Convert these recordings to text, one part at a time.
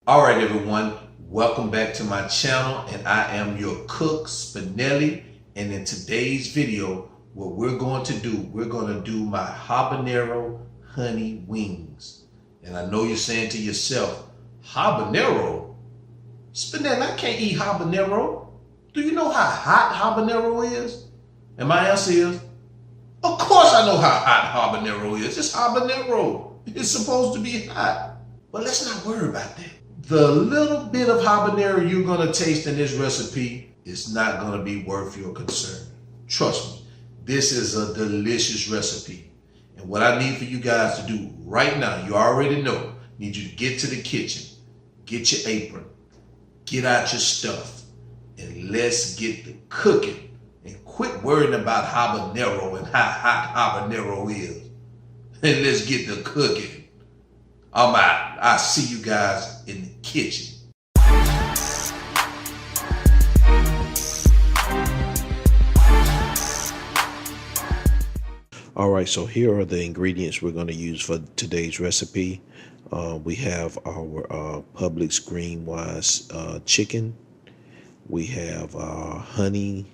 All right, everyone, welcome back to my channel, and I am your cook, Spinelli. And in today's video, what we're going to do my Habanero Honey Wings. And I know you're saying to yourself, habanero? Spinelli, I can't eat habanero. Do you know how hot habanero is? And my answer is, of course I know how hot habanero is. It's habanero. It's supposed to be hot. But let's not worry about that. The little bit of habanero you're going to taste in this recipe is not going to be worth your concern. Trust me, this is a delicious recipe. And what I need for you guys to do right now, you already know, need you to get to the kitchen, get your apron, get out your stuff, and let's get the cooking. And quit worrying about habanero and how hot habanero is. And let's get the cooking. I'm out. I'll see you guys in the kitchen. All right, so here are the ingredients we're going to use for today's recipe. We have our Publix Green Wise chicken. We have honey.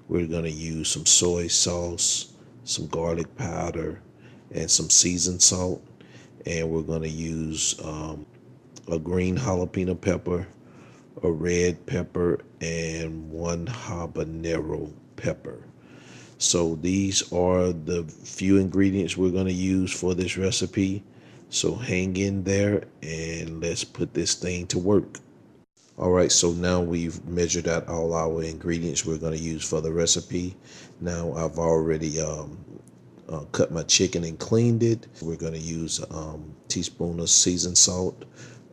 We're going to use some soy sauce, some garlic powder, and some seasoned salt. And we're going to use a green jalapeno pepper, a red pepper, and one habanero pepper. So these are the few ingredients we're going to use for this recipe. So hang in there and let's put this thing to work. All right, so now we've measured out all our ingredients we're going to use for the recipe. Now I've already cut my chicken and cleaned it. We're going to use a teaspoon of seasoned salt,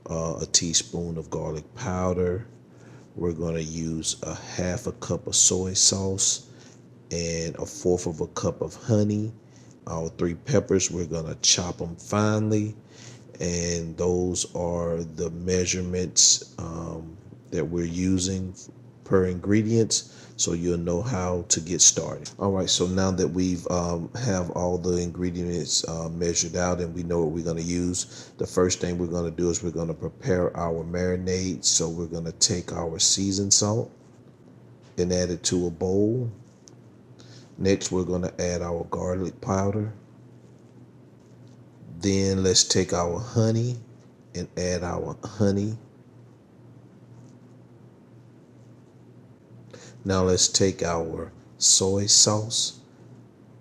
a teaspoon of garlic powder. We're going to use a half a cup of soy sauce and a fourth of a cup of honey. Our 3 peppers, we're going to chop them finely. And those are the measurements that we're using per ingredients, so you'll know how to get started. All right, so now that we've have all the ingredients measured out and we know what we're going to use, the first thing we're going to do is we're going to prepare our marinade. So we're going to take our seasoned salt and add it to a bowl. Next, we're going to add our garlic powder. Then let's take our honey and add our honey. Now let's take our soy sauce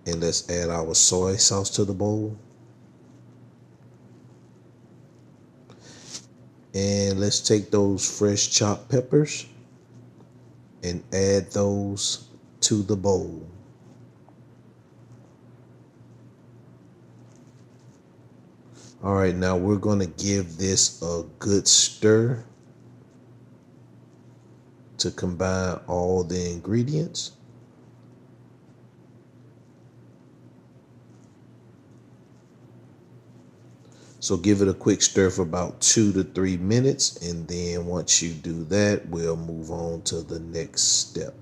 and let's add our soy sauce to the bowl. And let's take those fresh chopped peppers and add those to the bowl. All right, now we're going to give this a good stir to combine all the ingredients. So give it a quick stir for about 2 to 3 minutes, and then once you do that, we'll move on to the next step.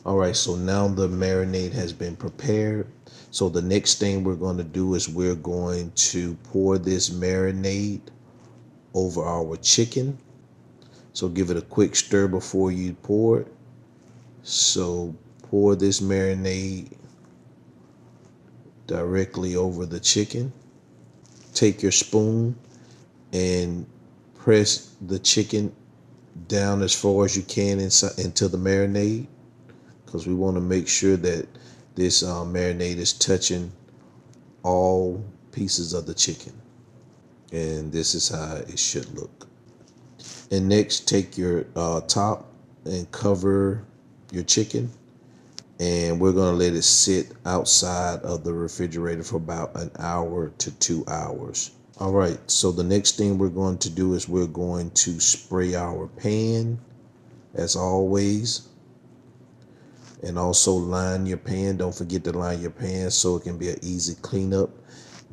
All right, so now the marinade has been prepared. So the next thing we're going to do is we're going to pour this marinade over our chicken. So give it a quick stir before you pour it. So pour this marinade directly over the chicken. Take your spoon and press the chicken down as far as you can into the marinade, because we want to make sure that this marinade is touching all pieces of the chicken. And this is how it should look. And next, take your top and cover your chicken. And we're going to let it sit outside of the refrigerator for about 1 hour to 2 hours. All right, so the next thing we're going to do is we're going to spray our pan, as always. And also line your pan. Don't forget to line your pan so it can be an easy cleanup.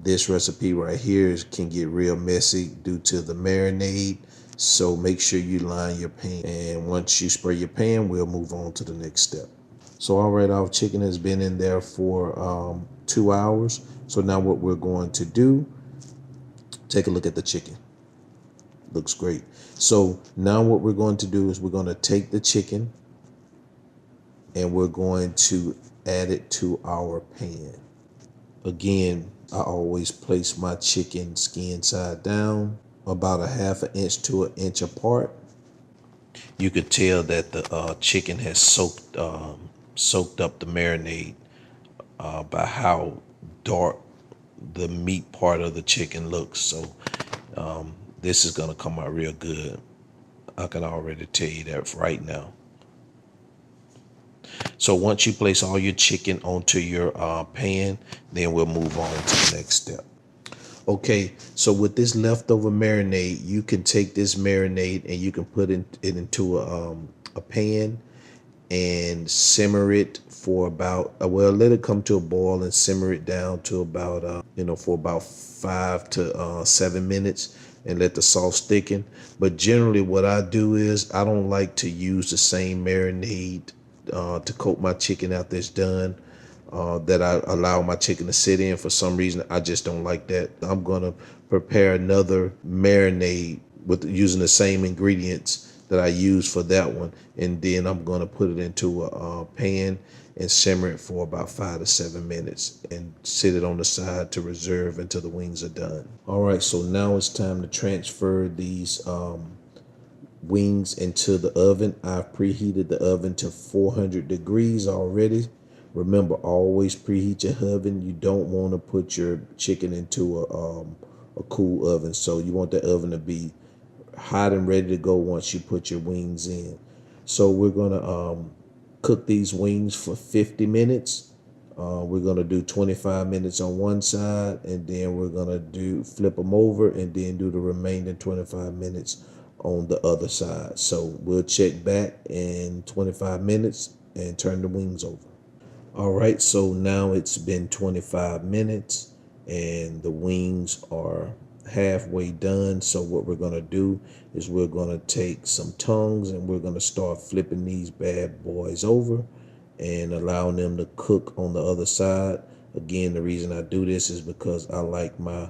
This recipe right here can get real messy due to the marinade. So make sure you line your pan. And once you spray your pan, we'll move on to the next step. So all right, our chicken has been in there for 2 hours. So now what we're going to do, take a look at the chicken. Looks great. So now what we're going to do is we're going to take the chicken and we're going to add it to our pan. Again, I always place my chicken skin side down, about a half an inch to an inch apart. You could tell that the chicken has soaked up the marinade by how dark the meat part of the chicken looks. So this is gonna come out real good. I can already tell you that right now. So once you place all your chicken onto your pan, then we'll move on to the next step. Okay, so with this leftover marinade, you can take this marinade and you can put it into a pan and simmer it for about, well, let it come to a boil and simmer it down to about, for about 5 to 7 minutes and let the sauce thicken. But generally what I do is I don't like to use the same marinade to coat my chicken after it's done. That I allow my chicken to sit in. For some reason, I just don't like that. I'm gonna prepare another marinade with using the same ingredients that I use for that one, and then I'm gonna put it into a pan and simmer it for about 5 to 7 minutes and sit it on the side to reserve until the wings are done. All right, so now it's time to transfer these wings into the oven. I've preheated the oven to 400 degrees already. Remember, always preheat your oven. You don't want to put your chicken into a cool oven. So you want the oven to be hot and ready to go once you put your wings in. So we're going to cook these wings for 50 minutes. We're going to do 25 minutes on one side, and then we're going to flip them over and then do the remaining 25 minutes on the other side. So we'll check back in 25 minutes and turn the wings over. All right, so now it's been 25 minutes and the wings are halfway done. So what we're going to do is we're going to take some tongues and we're going to start flipping these bad boys over and allowing them to cook on the other side. Again, the reason I do this is because I like my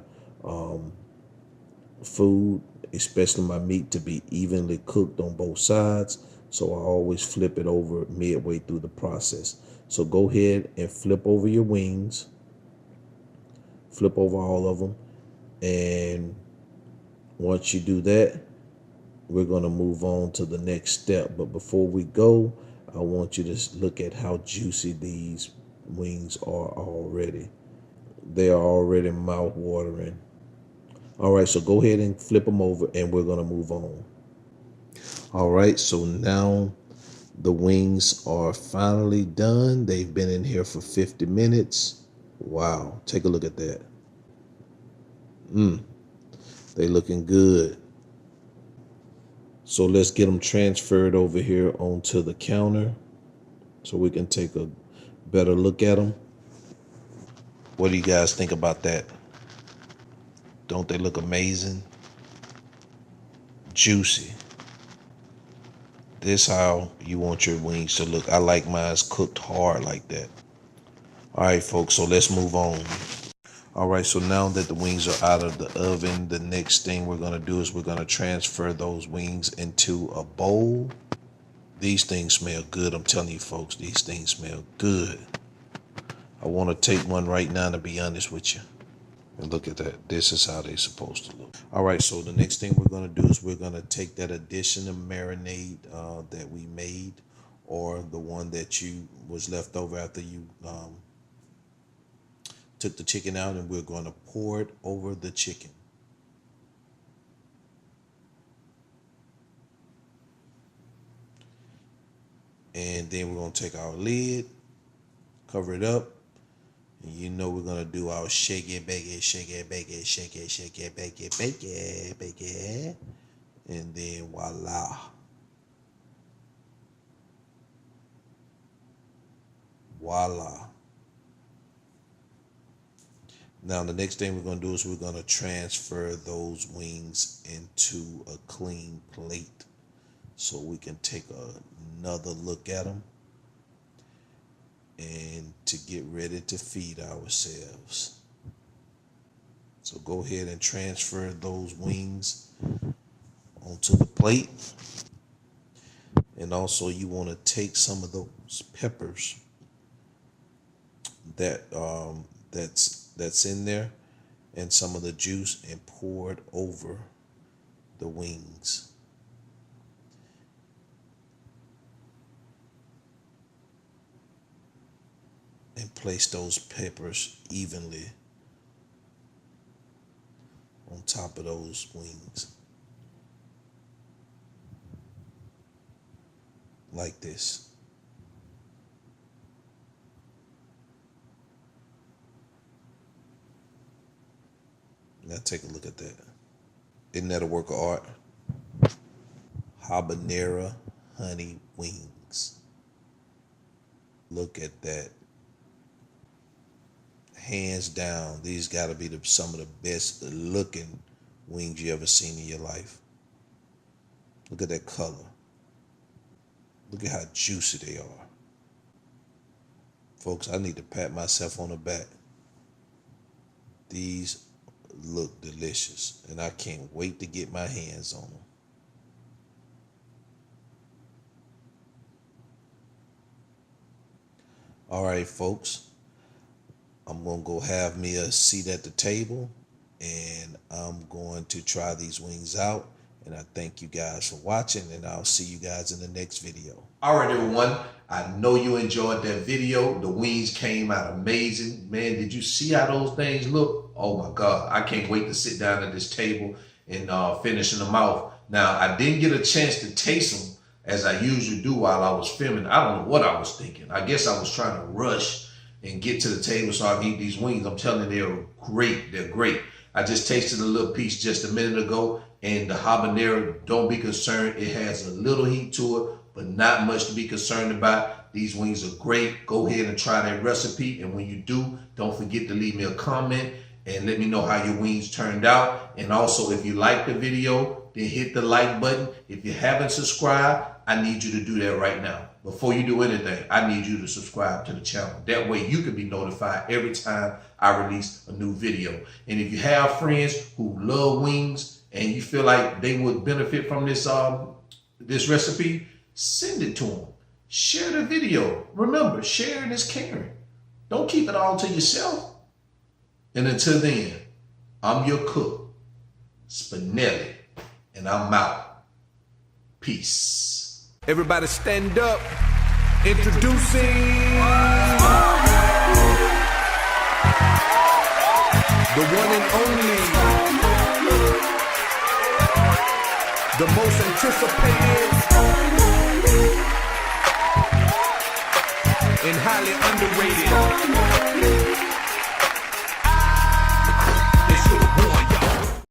food, especially my meat, to be evenly cooked on both sides. So I always flip it over midway through the process. So go ahead and flip over your wings, flip over all of them. And once you do that, we're going to move on to the next step. But before we go, I want you to look at how juicy these wings are already. They are already mouth-watering. All right, so go ahead and flip them over and we're going to move on. All right, so now the wings are finally done. They've been in here for 50 minutes. Wow, take a look at that. They looking good. So let's get them transferred over here onto the counter so we can take a better look at them. What do you guys think about that? Don't they look amazing? Juicy. This how you want your wings to look. I like mine cooked hard like that. All right, folks, so let's move on. All right, so now that the wings are out of the oven, the next thing we're going to do is we're going to transfer those wings into a bowl. These things smell good. I'm telling you, folks, these things smell good. I want to take one right now, to be honest with you. And look at that. This is how they're supposed to look. All right, so the next thing we're going to do is we're going to take that additional marinade that we made, or the one that was left over after you took the chicken out, and we're going to pour it over the chicken. And then we're going to take our lid, cover it up. And you know we're going to do our shake it, bake it, shake it, bake it, shake it, shake it, bake it, bake it, bake it. And then voila. Voila. Now the next thing we're going to do is we're going to transfer those wings into a clean plate so we can take another look at them and to get ready to feed ourselves. So go ahead and transfer those wings onto the plate. And also you want to take some of those peppers that's in there and some of the juice and pour it over the wings. And place those peppers evenly on top of those wings. Like this. Now take a look at that. Isn't that a work of art? Habanero Honey Wings. Look at that. Hands down, these gotta be some of the best looking wings you ever seen in your life. Look at that color. Look at how juicy they are. Folks, I need to pat myself on the back. These look delicious, and I can't wait to get my hands on them. All right, folks. I'm going to go have me a seat at the table, and I'm going to try these wings out. And I thank you guys for watching, and I'll see you guys in the next video. All right, everyone. I know you enjoyed that video. The wings came out amazing. Man, did you see how those things look? Oh my God. I can't wait to sit down at this table and finish them off. Now, I didn't get a chance to taste them as I usually do while I was filming. I don't know what I was thinking. I guess I was trying to rush and get to the table so I can eat these wings. I'm telling you, they're great. They're great. I just tasted a little piece just a minute ago, and the habanero, don't be concerned. It has a little heat to it, but not much to be concerned about. These wings are great. Go ahead and try that recipe, and when you do, don't forget to leave me a comment and let me know how your wings turned out. And also, if you like the video, then hit the like button. If you haven't subscribed, I need you to do that right now. Before you do anything, I need you to subscribe to the channel. That way you can be notified every time I release a new video. And if you have friends who love wings and you feel like they would benefit from this this recipe, send it to them. Share the video. Remember, sharing is caring. Don't keep it all to yourself. And until then, I'm your cook, Spinelli, and I'm out. Peace. Everybody stand up. Introducing the one and only, the most anticipated and highly underrated